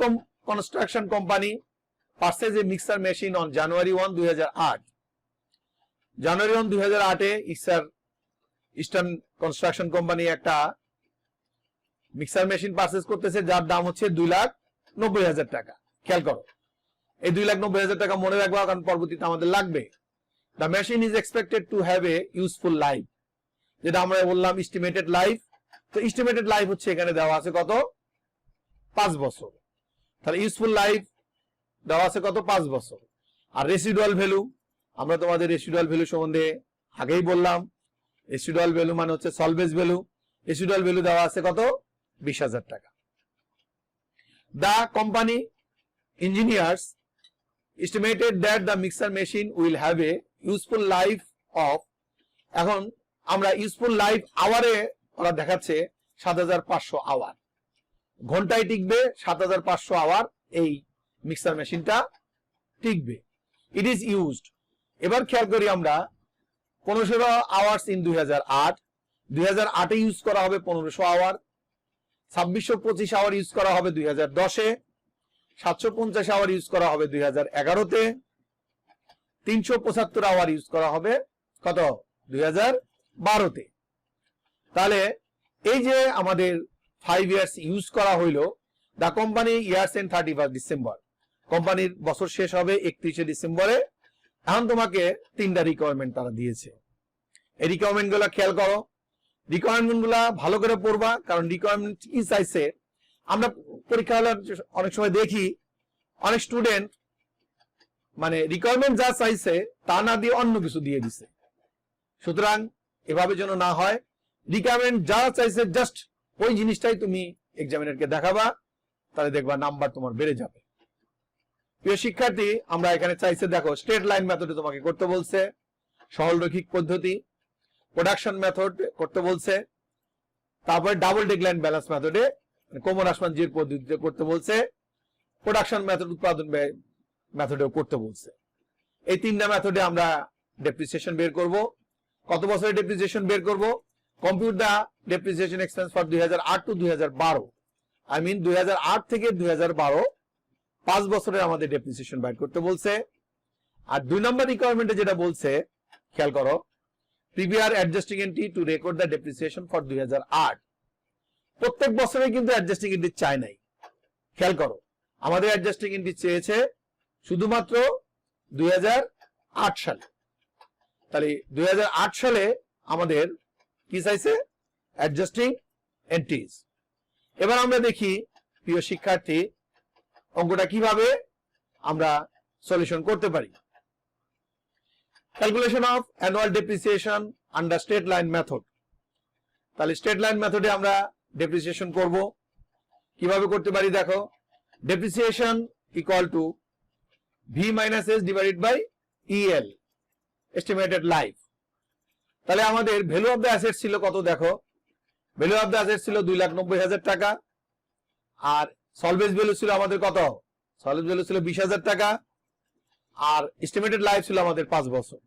Construction company purchase a mixer machine on January 1, 2008। January 1, 2008-এ ইস্টার্ন কনস্ট্রাকশন কোম্পানি একটা মিক্সার মেশিন পারচেজ করতেছে, যার দাম হচ্ছে 2,90,000 টাকা। খেয়াল করো, এই 2,90,000 টাকা মনে রাখবা, কারণ পরবর্তীতে আমাদের লাগবে। The machine is expected to have a useful life, যেটা আমরা বললাম এস্টিমেটেড লাইফ। তো এস্টিমেটেড লাইফ হচ্ছে এখানে দেওয়া আছে কত, 5 বছর। তাহলে ইউজফুল লাইফ দেওয়া আছে কত, 5 বছর। আর রেসিডুয়াল ভ্যালু, আমরা তোমাদের রেসিডুয়াল ভ্যালু সম্বন্ধে আগেই বললাম। রেসিডুয়াল ভ্যালু মানে হচ্ছে সলভেজ ভ্যালু। রেসিডুয়াল ভ্যালু দেওয়া আছে কত, 20,000 টাকা। The company engineers estimated that the mixer machine will have a useful life of, এখন আমরা ইউজফুল লাইফ আওয়ারে ওরা দেখাচ্ছে 7,500 আওয়ার, ঘন্টায় টিকবে 7,500 আওয়ার এই মিক্সার মেশিনটা টিকবে। ইট ইজ ইউজড, এবার খেয়াল করি আমরা 1500 আওয়ার্স ইন 2008, 2008-এ ইউজ করা হবে 1500 আওয়ার, 2625 আওয়ার ইউজ করা হবে 2010-এ, 750 আওয়ার ইউজ করা হবে 2011-তে, 375 আওয়ার ইউজ করা হবে কত, 2012-তে। তাহলে এই যে আমাদের 5 ইয়ার্স ইউজ করা হইলো, the company years end 31 December, কোম্পানির বছর শেষ হবে 31শে ডিসেম্বরে। এখন তোমাকে 3টা রিকোয়ারমেন্ট তারা দিয়েছে। এই রিকোয়ারমেন্ট গুলা খেয়াল করো, রিকোয়ারমেন্ট গুলা ভালো করে পড়বা, কারণ রিকোয়ারমেন্ট কি চাইছে। আমরা পরীক্ষা হলে অনেক সময় দেখি অনেক স্টুডেন্ট মানে রিকোয়ারমেন্ট যা চাইছে তা না দিয়ে অন্য কিছু দিয়ে দিছে। সুতরাং এভাবে যেন না হয়, রিকোয়ারমেন্ট যা চাইছে জাস্ট ওই জিনিসটাই তুমি এক্সামিনারকে দেখাবা, তাহলে দেখবা নাম্বার তোমার বেড়ে যাবে। প্রিয় শিক্ষার্থী, আমরা এখানে চাইছে, দেখো স্ট্রেট লাইন মেথডে তোমাকে করতে বলছে, সরলরৈখিক পদ্ধতি, প্রোডাকশন মেথড করতে বলছে, তারপরে ডাবল ডেকলাইন ব্যালেন্স মেথডে কোমর আসমান জির পদ্ধতিতে করতে বলছে, প্রোডাকশন মেথড উৎপাদন মেথডেও করতে বলছে। এই 3টা মেথডে আমরা ডেপ্রিসিয়েশন বের করব। কত বছরের ডেপ্রিসিয়েশন বের করব, compute the depreciation expense for 2008 to 2012, I mean 2008 থেকে 2012, 5 বছরের আমাদের ডেপ্রিসিয়েশন বের করতে বলছে। আর 2 নম্বর রিকোয়ারমেন্টে যেটা বলছে, খেয়াল করো, prepare adjusting entry to record the depreciation for 2008। প্রত্যেক বছরে কিন্তু অ্যাডজাস্টিং এন্ট্রি চাই নাই। খেয়াল করো, আমাদের অ্যাডজাস্টিং এন্ট্রি চেয়েছে শুধুমাত্র 2008 সালে। তাহলে 2008 সালে আমাদের কি চাইছে, অ্যাডজাস্টিং এন্ট্রিজ। এবার আমরা দেখি প্রিয় শিক্ষার্থী, অঙ্কটা কিভাবে আমরা সলিউশন করতে পারি। Calculation of annual depreciation under straight line method. তাহলে স্ট্রেট লাইন মেথডে আমরা ডেপ্রিসিয়েশন করব। কিভাবে করতে পারি দেখো, depreciation equal to V minus S divided by EL, estimated life. তাহলে আমাদের ভ্যালু অফ দ্য অ্যাসেট ছিল কত, দেখো ভ্যালু অফ দ্য অ্যাসেট ছিল 2,90,000 টাকা, আর সলভেজ ভ্যালু ছিল আমাদের কত, সলভেজ ভ্যালু ছিল 20,000 টাকা, আর এস্টিমেটেড লাইফ ছিল আমাদের 5 বছর।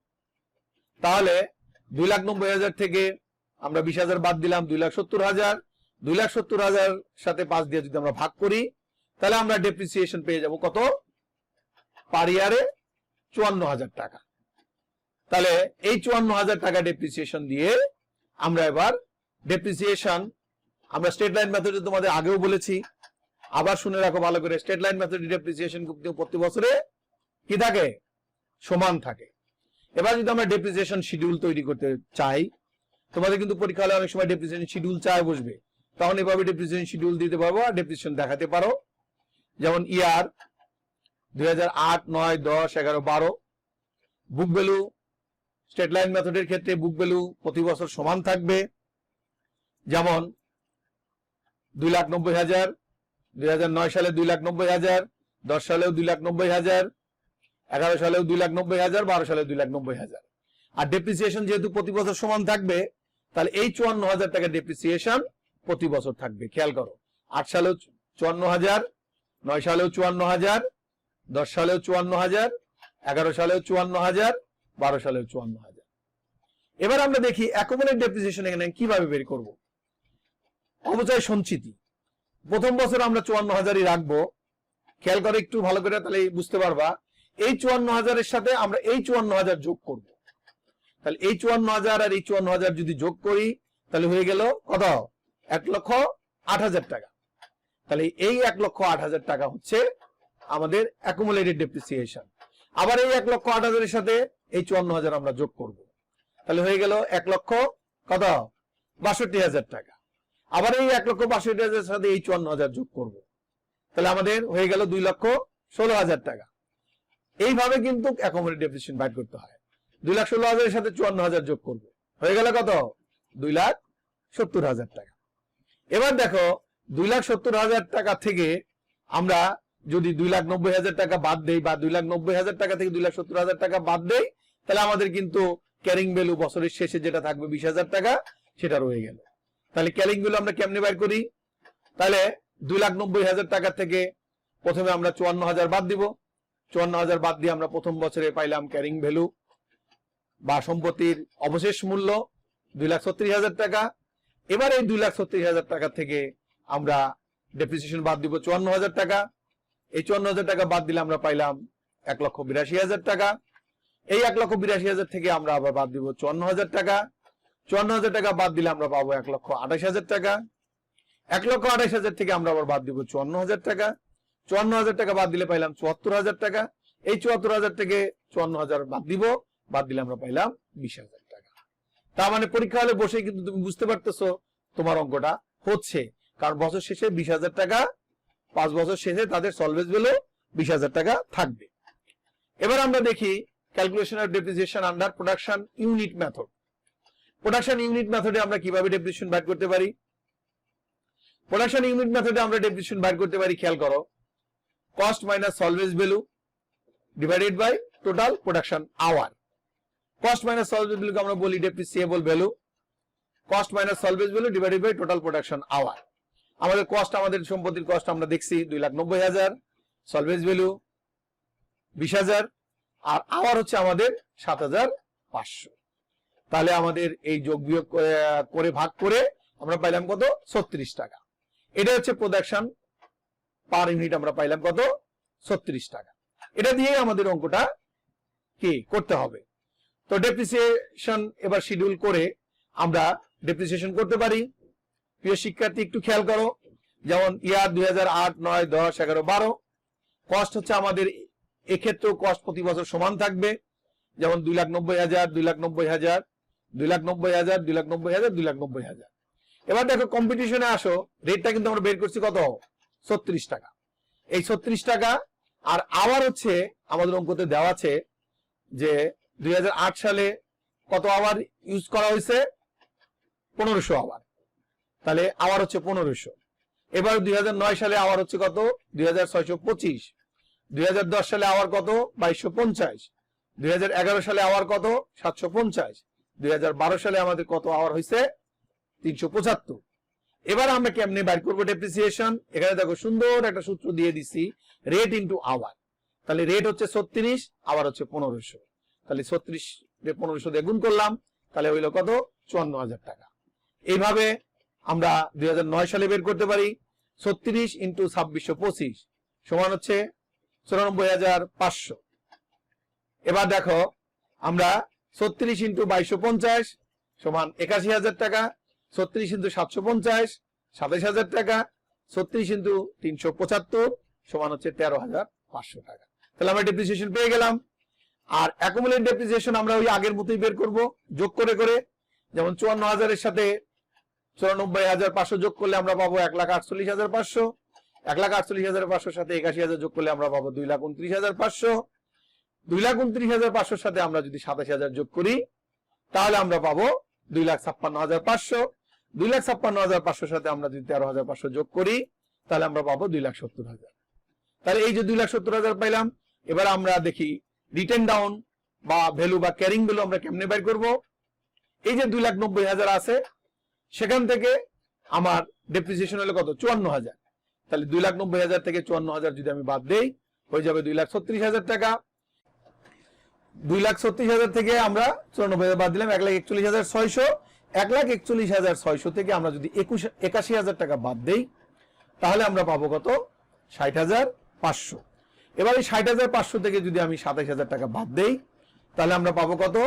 তাহলে 2,90,000 থেকে আমরা 20,000 বাদ দিলাম, 2,70,000, 2,70,000 সাথে 5 দিয়ে যদি আমরা ভাগ করি, তাহলে আমরা ডেপ্রিসিয়েশন পেয়ে যাব কত, পার ইয়ারে 54,000 টাকা। তাহলে এই 54,000 টাকা ডেপ্রিসিয়েশন দিয়ে আমরা এবার ডেপ্রিসিয়েশন, আমরা স্ট্রেট লাইন মেথডে তোমাদের আগেও বলেছি, আবার শুনে রাখো ভালো করে, স্ট্রেট লাইন মেথডে ডেপ্রিসিয়েশন প্রতি বছরে কি থাকে, সমান থাকে। এবার যদি আমরা ডেপ্রিসিয়েশন শিডিউল তৈরি করতে চাই, তোমাদের কিন্তু পরীক্ষা হলে অনেক সময় ডেপ্রিসিয়েশন শিডিউল চায় বসবে, তখন এভাবে ডেপ্রিসিয়েশন শিডিউল দিতে পারবো আর ডেপ্রিসিয়েশন দেখাতে পারো। যেমন ইয়ার 2008, 9, 10, 11, 12। বুক ভ্যালু স্ট্রেট লাইন মেথডের ক্ষেত্রে বুক ভ্যালু প্রতি বছর সমান থাকবে। যেমন 2,90,000, 2009 সালে 2,90,000, 10 সালেও 2,90,000, 11 সালেও 2,90,000, 12 সালেও 2,90,000। আর ডেপ্রিসিয়েশন যেহেতু প্রতি বছর সমান থাকবে, তাহলে এই 54,000 টাকা ডেপ্রিসিয়েশন প্রতি বছর থাকবে। খেয়াল করো, 8 সালেও 54,000, 9 সালেও 54,000, 10 সালেও 54,000, 11 সালেও 54,000, 12 সালেও 54,000। এবার আমরা দেখি অ্যাকুমুলেট ডেপ্রিসিয়েশন এখানে কিভাবে বের করব। অপচয় সঞ্চিতি প্রথম বছর আমরা 54,000ই রাখবো। খেয়াল করে একটু ভালো করে, তাহলে বুঝতে পারবা। এই 54,000-এর সাথে আমরা এই 54,000 যোগ করব। তাহলে এই 54,000 আর এই 54,000 যদি যোগ করি তাহলে হয়ে গেল কত? 1,08,000 টাকা। তাহলে এই 1,08,000 টাকা হচ্ছে আমাদের অ্যাকুমুলেটেড ডেপ্রিসিয়েশন। আবার এই 1,08,000 এর সাথে এই 54,000 আমরা যোগ করব। তাহলে হয়ে গেল 1,62,000 টাকা। আবার এই 1,62,000 এর সাথে এই 54,000 যোগ করব। তাহলে আমাদের হয়ে গেল 2,16,000 টাকা। এইভাবে কিন্তু অ্যাকুমুলেটেড ডেপ্রিসিয়েশন বাইর করতে হয়। 2,16,000 এর সাথে 54,000 যোগ করব, হয়ে গেল কত? 2,70,000 টাকা। এবার দেখো 2,70,000 টাকা থেকে আমরা যদি 2,90,000 টাকা বাদ দেই, বা 2,90,000 টাকা থেকে 2,70,000 টাকা বাদ দেই, তাহলে আমাদের কিন্তু ক্যারিং ভ্যালু বছরের শেষে যেটা থাকবে 20,000 টাকা, সেটা রয়ে গেল। তাহলে ক্যারিং ভ্যালু আমরা কেমনে বাইর করি? তাহলে 2,90,000 টাকা থেকে প্রথমে আমরা 54,000 বাদ দিব। 54,000 বাদ দিয়ে আমরা প্রথম বছরে পাইলাম ক্যারিং ভ্যালু বা সম্পত্তির অবশেষ মূল্য 2,36,000 টাকা। এবার এই 2,36,000 টাকা থেকে আমরা ডেপ্রিসিয়েশন বাদ দিব 54,000 টাকা। এই 54,000 টাকা বাদ দিলে আমরা পাইলাম 1,82,000 টাকা। এই 1,82,000 থেকে আমরা আবার বাদ দিব 54,000 টাকা। 54,000 টাকা বাদ দিলে আমরা পাবো 1,28,000 টাকা। 1,28,000 থেকে আমরা আবার বাদ দিব 54,000 টাকা। 54,000 টাকা বাদ দিলে পাইলাম 74,000 টাকা। এই 74,000 থেকে 54,000 বাদ দিব, বাদ দিলে আমরা পাইলাম 20,000 টাকা। তার মানে পরীক্ষা হলে বসে কিন্তু তুমি বুঝতে পারতেছো তোমার অঙ্কটা হচ্ছে, কারণ বছর শেষে 20,000 টাকা, 5 বছর শেষে তাদের সলভেন্স ভ্যালু 20,000 টাকা থাকবে। এবার আমরা দেখি calculation of depreciation under production unit method. Production unit মেথডে আমরা কিভাবে ডেপ্রিসিয়েশন বাইর করতে পারি? প্রোডাকশন ইউনিট মেথডে আমরা ডেপ্রিসিয়েশন বাইর করতে পারি, খেয়াল করো, cost minus solvents value divided by total production hour. Cost minus solvents ভ্যালুকে আমরা বলি depreciable value. Cost minus solvents value divided by total production hour. আমাদের কস্ট, আমাদের সম্পত্তির কস্ট আমরা দেখছি 2,90,000, সলভেন্স ভ্যালু 20,000, আর আওয়ার হচ্ছে আমাদের 7,500। তাহলে আমাদের এই যোগ বিয়োগ করে ভাগ করে আমরা পাইলাম কত? 36 টাকা। এটা হচ্ছে প্রোডাকশন পার ইউনিট, আমরা পাইলাম কত? 36 টাকা। এটা দিয়ে আমাদের অঙ্কটা কি করতে হবে। তো ডেপ্রিসিয়েশন এবার শিডিউল করে আমরা ডেপ্রিসিয়েশন করতে পারি। প্রিয় শিক্ষার্থী একটু খেয়াল করো, যেমন ইয়ার 2008, 9, 10, 11, 12 কস্ট হচ্ছে আমাদের এক্ষেত্রেও কস্ট প্রতি বছর সমান থাকবে, যেমন 2,90,000, 2,90,000, 2,90,000, 2,90,000, 2,90,000। এবার দেখো কম্পিটিশনে আসো, রেটটা কিন্তু আমরা বের করছি কত? 36 টাকা। এই 36 টাকা আর আওয়ার হচ্ছে আমাদের অঙ্কতে দেওয়া আছে যে 2008 সালে কত আওয়ার ইউজ করা হয়েছে? 1,500 আওয়ার। তাহলে আওয়ার হচ্ছে 1,500। এবার 2009 সালে আওয়ার হচ্ছে কত? 2,625। 2010 সালে আওয়ার কত? 2,250। 2011 সালে আওয়ার কত? 750। 2012 সালে আমাদের কত আওয়ার হয়েছে? 375। এবার আমরা কেমনে বাইর করবো ডেপ্রিসিয়েশন? এখানে দেখো সুন্দর একটা সূত্র দিয়ে দিছি, রেট ইন্টু আওয়ার। তাহলে রেট হচ্ছে 36, আওয়ার হচ্ছে 1,500। তাহলে 36 1,500 দিয়ে গুণ করলাম, তাহলে হইলো কত? 54,000 টাকা। এইভাবে আমরা 2009 সালে বের করতে পারি। 36 ইন্টু 2625 সমান হচ্ছে 94,500। এবার দেখো আমরা 36 ইন্টু 2,250 সমান 81,000 টাকা। 36 ইন্টু 750 27,000 টাকা। 36 ইন্টু 375 সমান হচ্ছে 13,500 টাকা। তাহলে আমরা ডেপ্রিসিয়েশন পেয়ে গেলাম। আর অ্যাকুমুলেট ডেপ্রিসিয়েশন আমরা ওই আগের মতোই বের করব, যোগ করে করে। যেমন 54,000 এর সাথে 94,500 যোগ করলে আমরা পাবো 1,48,500। 1,48,500 সাথে 81,000 যোগ করলে আমরা পাবো 2,29,500। 2,29,500 সাথে আমরা যদি 27,000 যোগ করি তাহলে আমরা পাবো 2,56,500। 2,56,500 সাথে আমরা যদি 13,500 যোগ করি তাহলে আমরা পাবো 2,70,000। তাহলে এই যে 2,70,000 পাইলাম। এবার আমরা দেখি রিটেন ডাউন বা ভ্যালু বা ক্যারিং ভ্যালু আমরা কেমনে বের করব। এই যে 2,90,000 আছে, সেখান থেকে আমার ডেপ্রিসিয়েশন হলো কত? 54,000। তাহলে 2,90,000 থেকে 54,000 যদি আমি বাদ দেই, হয়ে যাবে 2,36,000 টাকা। 2,36,000 থেকে আমরা 94,000 বাদ দিলাম, 1,41,600, 1,41,600 থেকে আমরা যদি 81,000 টাকা বাদ দেই তাহলে আমরা পাবো কত? 60,500। এবার এই 60,500 থেকে যদি আমি 27,000 টাকা বাদ দেই তাহলে আমরা পাবো কত?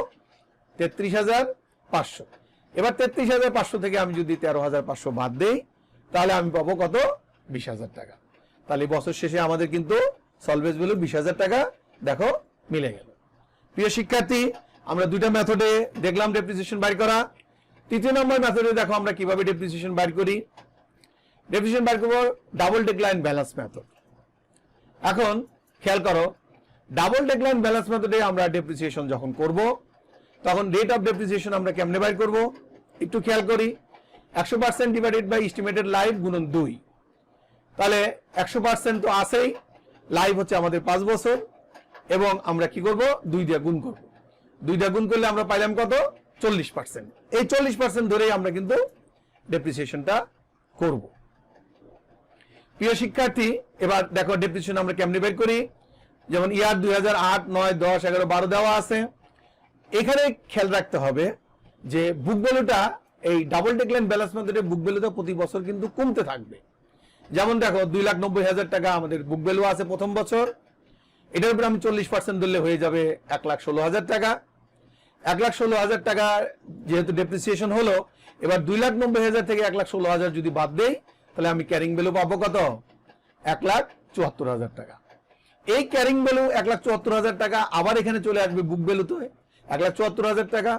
33,500। এবার 33,500 থেকে আমি যদি 13,500 বাদ দেই তাহলে আমি পাবো কত? 20,000 টাকা। তাহলে বছর শেষে আমাদের কিন্তু সলভেন্স ভ্যালু 20,000 টাকা দেখো মিলে গেল। প্রিয় শিক্ষার্থী, আমরা দুইটা মেথডে দেখলাম ডেপ্রিসিয়েশন বাইর করা। তৃতীয় নম্বর মেথডে দেখো আমরা কিভাবে ডেপ্রিসিয়েশন বাইর করি। ডেপ্রিসিয়েশন বাইর করবো ডাবল ডেক্লাইন ব্যালেন্স মেথড। এখন খেয়াল করো, ডাবল ডেক্লাইন ব্যালেন্স মেথডে আমরা ডেপ্রিসিয়েশন যখন করব তখন রেট অফ ডেপ্রিসিয়েশন আমরা কেমনে বাইর করব একটু খেয়াল করি। 100% ডিভাইডেড বাই এস্টিমেটেড লাইফ গুণন 2। তাহলে 100% তো আছেই, লাইফ হচ্ছে আমাদের 5 বছর, এবং আমরা কি করব? 2 দিয়ে গুণ করব। 2 দিয়ে গুণ করলে আমরা পাইলাম কত? 40%। এই 40% ধরেই আমরা কিন্তু ডেপ্রিসিয়েশনটা করব। প্রিয় শিক্ষার্থী, এবার দেখো ডেপ্রিসিয়েশন আমরা কেমনে বের করি। যেমন ইয়ার 2008, 9, 10, 11, 12 দেওয়া আছে। এখানে খেয়াল রাখতে হবে যে বুক ভ্যালুটা এই ডাবল ডেক্লাইন ব্যালেন্স মেথডে বুক ভ্যালুটা প্রতি বছর কিন্তু কমতে থাকবে। যেমন দেখো 2,90,000 টাকা আমাদের বুক ভ্যালু আছে প্রথম বছর, এটার উপরে আমি 40% ধরলে হয়ে যাবে 1,16,000 টাকা। 1,16,000 টাকা যেহেতু ডেপ্রিসিয়েশন হলো, এবার 2,90,000 থেকে 1,16,000 যদি বাদ দেই তাহলে আমি ক্যারিং ভ্যালু পাবো কত? 1,74,000 টাকা। এই ক্যারিং ভ্যালু 1,74,000 টাকা আবার এখানে চলে আসবে বুক ভ্যালুতে 1,74,000 টাকা।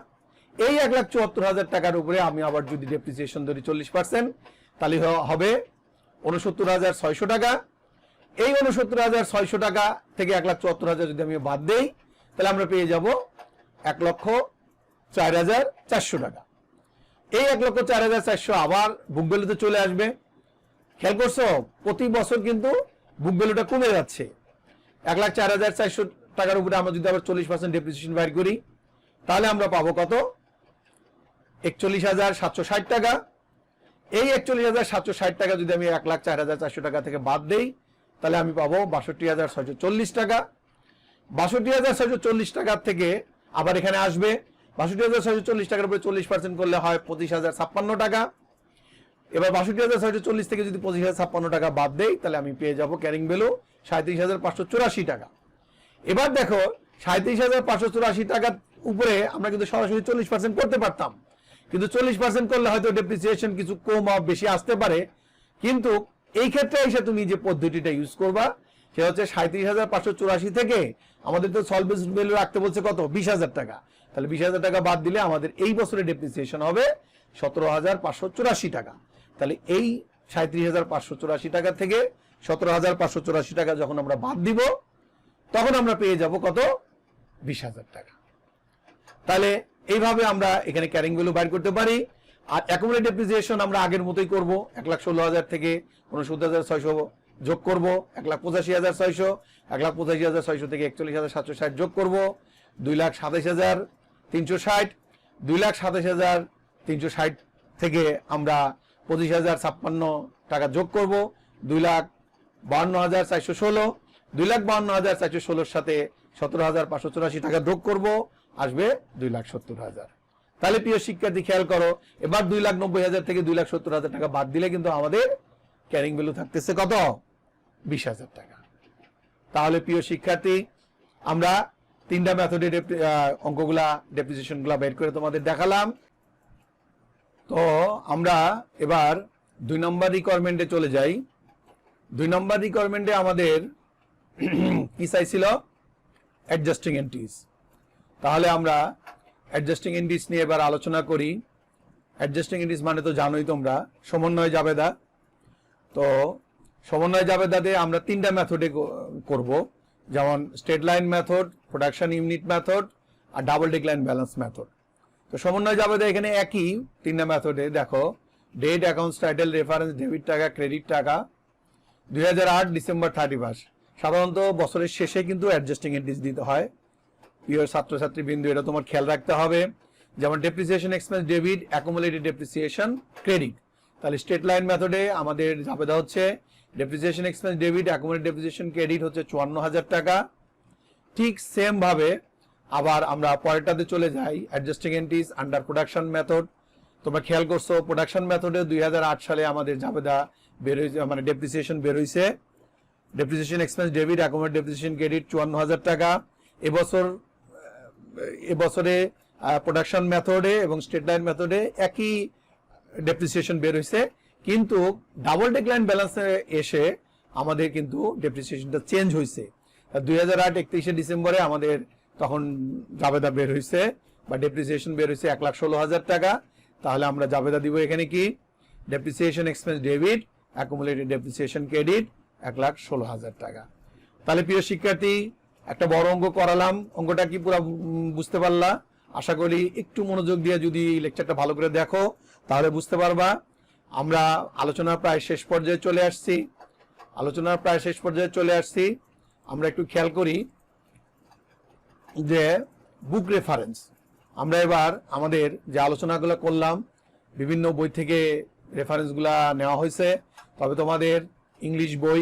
এই 1,74,000 টাকার উপরে আমি আবার যদি ডেপ্রিসিয়েশন ধরি 40% তাহলে হবে 69,600 টাকা। এই 69,600 টাকা থেকে 1,74,000 যদি আমি বাদ দেই তাহলে আমরা পেয়ে যাব 1,04,400 টাকা। এই 1,04,400 আবার বুক ভ্যালুতে চলে আসবে। খেয়াল করছো, প্রতি বছর কিন্তু বুক ভ্যালুটা কমে যাচ্ছে। 1,04,400 টাকার উপরে আমরা যদি আবার 40% ডেপ্রিসিয়েশন বাইর করি তাহলে আমরা পাবো কত? 41,760 টাকা। এই 41,760 টাকা যদি আমি 1,04,400 টাকা থেকে বাদ দেই তাহলে আমি পাবো 62,640 টাকা। 62,640 টাকা থেকে আবার এখানে আসবে 62,640 টাকার উপরে 40% করলে হয় 25,056 টাকা। এবার 62,640 থেকে যদি 25,056 টাকা বাদ দেই তাহলে আমি পেয়ে যাব ক্যারিং ভ্যালু 37,584 টাকা। এবার দেখো 37,584 টাকার উপরে আমরা কিন্তু সরাসরি 40% করতে পারতাম, কিন্তু 40% করলে হয়তো ডেপ্রিসিয়েশন কিছু কম বা বেশি আসতে পারে। কিন্তু এই ক্ষেত্রে এসে তুমি যে পদ্ধতিটা ইউজ করবা সেটা হচ্ছে 37,584 থেকে আমাদের তো সলভেন্স ভ্যালু রাখতে বলছে কত? 20,000 টাকা। তাহলে 20,000 টাকা বাদ দিলে আমাদের এই বছরে ডেপ্রিসিয়েশন হবে 17,584 টাকা। তাহলে এই 37,584 টাকা থেকে 17,584 টাকা যখন আমরা বাদ দিব তখন আমরা পেয়ে যাব কত? 20,000 টাকা। তাহলে এইভাবে আমরা এখানে ক্যারিং ভ্যালু বাইর করতে পারি। আর অ্যাকুমুলেটেড ডেপ্রিসিয়েশন আমরা আগের মতোই করব। 1,16,000 থেকে 69,600 যোগ করব, 1,85,600, 1,85,600 থেকে 41,760 যোগ করব, 2,27,360, 2,27,360 থেকে আমরা 25,056 টাকা যোগ করব, 2,52,416, 2,52,416 সাথে 17,584 টাকা যোগ করব, আসবে 2,70,000। তাহলে প্রিয় শিক্ষার্থী খেয়াল করো, এবার 2,90,000 থেকে 2,70,000 টাকা বাদ দিলে কিন্তু আমাদের ক্যারিং ভ্যালু থাকতেছে কত? 20,000 টাকা। তাহলে প্রিয় শিক্ষার্থী আমরা তিনটা মেথডে অঙ্কগুলা ডেপ্রিসিয়েশন গুলা বের করে তোমাদের দেখালাম। তো আমরা এবার 2 নম্বর রিকোয়ারমেন্টে চলে যাই। 2 নম্বর রিকোয়ারমেন্টে আমাদের কি চাইছিল? Adjusting entries. তাহলে আমরা অ্যাডজাস্টিং এন্ট্রিজ নিয়ে এবার আলোচনা করি। অ্যাডজাস্টিং এন্ট্রিজ মানে তো জানোই তোমরা, সমন্বয় জাবেদা। তো সমন্বয় জাবেদাতে আমরা 3টা মেথডে করব, যেমন straight line method, production unit method আর ডাবল ডেক্লাইন ব্যালেন্স মেথড। তো সমন্বয় জাবেদা এখানে একই 3টা মেথডে। দেখো date, accounts, title, reference, debit টাকা, ক্রেডিট টাকা। 2008 ডিসেম্বর 31 সাধারণত বছরের শেষে কিন্তু অ্যাডজাস্টিং এন্ট্রিজ দিতে হয়। প্রিয় ছাত্রছাত্রী বিন্দু, এটা তোমার খেয়াল রাখতে হবে। যেমন depreciation expense debit, accumulated depreciation credit. তাহলে স্ট্রেট লাইন মেথডে আমাদের জাবেদা হচ্ছে depreciation expense debit, accumulated depreciation credit হচ্ছে 54,000 টাকা। ঠিক সেম ভাবে আবার আমরা পরেরটাতে চলে যাই, adjusting entries under production method. তোমরা খেয়াল করছো প্রোডাকশন মেথডে 2008 সালে আমাদের জাবেদা বের হয়েছে, মানে ডেপ্রিসিয়েশন বের হয়েছে। Depreciation expense debit, accommodate depreciation credit 54,000 টাকা। এবছরে প্রোডাকশন মেথডে এবং স্ট্রেট লাইন মেথডে একই ডেপ্রিসিয়েশন বের হয়েছে, কিন্তু ডাবল ডেক্লাইন ব্যালেন্সে এসে আমাদের কিন্তু ডেপ্রিসিয়েশনটা চেঞ্জ হয়েছে। 2008 31শে ডিসেম্বরে আমাদের তখন জাবেদা বের হয়েছে বা ডেপ্রিসিয়েশন বের হয়েছে 1,16,000 টাকা। তাহলে আমরা জাবেদা দিব এখানে কি, depreciation expense debit, accumulated depreciation credit 1,16,000 টাকা। তাহলে প্রিয় শিক্ষার্থী, একটা বড় অঙ্ক করালাম, অঙ্কটা কি পুরো বুঝতে পারলা? আশা করি একটু মনোযোগ দিয়ে যদি লেকচারটা ভালো করে দেখো তাহলে বুঝতে পারবা। আমরা আলোচনার প্রায় শেষ পর্যায়ে চলে আসছি। আমরা একটু খেয়াল করি যে বুক রেফারেন্স, আমরা এবার আমাদের যে আলোচনাগুলো করলাম বিভিন্ন বই থেকে রেফারেন্সগুলা নেওয়া হয়েছে। তবে তোমাদের ইংলিশ বই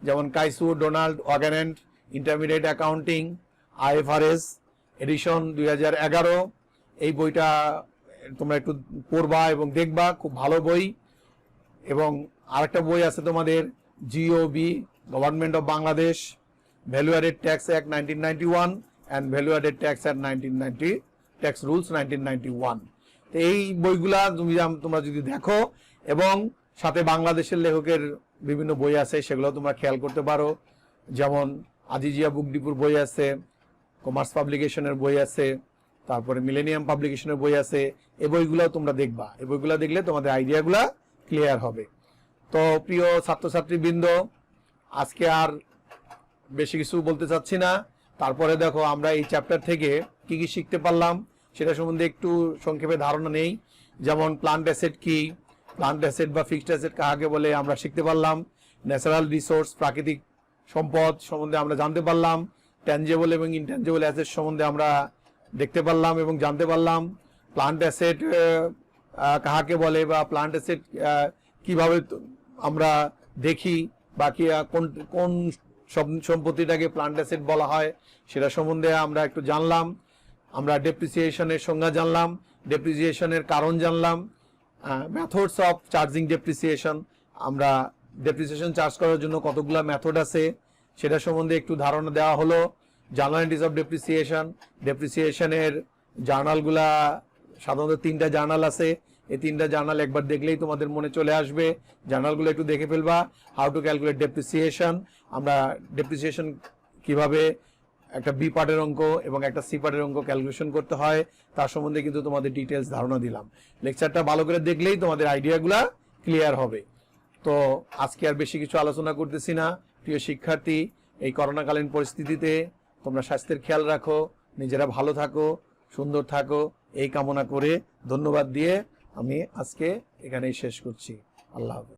যেমন Kieso, Donald, Weygandt, intermediate accounting, IFRS edition 2011, এই বইটা তোমরা একটু পড়বা এবং দেখবা, খুব ভালো বই। এবং আরেকটা বই আছে তোমাদের GOB, government of Bangladesh, value added tax act 1991 and value added tax act 1990, tax rules 1991। তো এই বইগুলা তোমরা যদি দেখো, এবং সাথে বাংলাদেশের লেখকের বিভিন্ন বই আছে, সেগুলো তোমরা খেয়াল করতে পারো। যেমন আজিজিয়া বুক ডিপুর বই আছে, কমার্স পাবলিকেশনের বই আছে, তারপরে মিলেনিয়াম পাবলিকেশনের বই আছে। এই বইগুলো তোমরা দেখবা, এই বইগুলো দেখলে তোমাদের আইডিয়াগুলা ক্লিয়ার হবে। তো প্রিয় ছাত্রছাত্রীবৃন্দ, আজকে আর বেশি কিছু বলতে চাচ্ছি না। তারপরে দেখো আমরা এই চ্যাপ্টার থেকে কি কি শিখতে পারলাম সেটা সম্বন্ধে একটু সংক্ষেপে ধারণা নেই। যেমন প্লান্ট অ্যাসেট কি, প্লান্ট অ্যাসেট বা ফিক্সড অ্যাসেট কাকে বলে আমরা শিখতে পারলাম। ন্যাচারাল রিসোর্স, প্রাকৃতিক সম্পদ সম্বন্ধে আমরা জানতে পারলাম। ট্যানজেবল এবং ইনট্যানজেবল অ্যাসেট সম্বন্ধে আমরা দেখতে পারলাম এবং জানতে পারলাম। প্লান্ট অ্যাসেট কাকে বলে বা প্লান্ট অ্যাসেট কিভাবে আমরা দেখি, বা কোন সম্পত্তিটাকে প্লান্ট অ্যাসেট বলা হয় সেটা সম্বন্ধে আমরা একটু জানলাম। আমরা ডেপ্রিসিয়েশনের সংজ্ঞা জানলাম, ডেপ্রিসিয়েশনের কারণ জানলাম, মেথডস অফ চার্জিং ডেপ্রিসিয়েশন, আমরা ডেপ্রিসিয়েশন চার্জ করার জন্য কতগুলো মেথড আছে সেটা সম্বন্ধে একটু ধারণা দেওয়া হলো। জার্নালিটিস অফ ডেপ্রিসিয়েশন, ডেপ্রিসিয়েশনের জার্নালগুলা সাধারণত 3টা জার্নাল আছে। এই 3টা জার্নাল একবার দেখলেই তোমাদের মনে চলে আসবে, জার্নালগুলো একটু দেখে ফেলবা। হাউ টু ক্যালকুলেট ডেপ্রিসিয়েশন, আমরা ডেপ্রিসিয়েশন কিভাবে একটা বি পার্টের অঙ্ক এবং একটা সি পার্টের অঙ্ক ক্যালকুলেশন করতে হয় তার সম্বন্ধে কিন্তু তোমাদের ডিটেলস ধারণা দিলাম। লেকচারটা ভালো করে দেখলেই তোমাদের আইডিয়াগুলা ক্লিয়ার হবে। তো আজকে আর বেশি কিছু আলোচনা করতেছি না। প্রিয় শিক্ষার্থী, এই করোনাকালীন পরিস্থিতিতে তোমরা স্বাস্থ্যের খেয়াল রাখো, নিজেরা ভালো থাকো, সুন্দর থাকো, এই কামনা করে ধন্যবাদ দিয়ে আমি আজকে এখানেই শেষ করছি। আল্লাহ হাফেজ।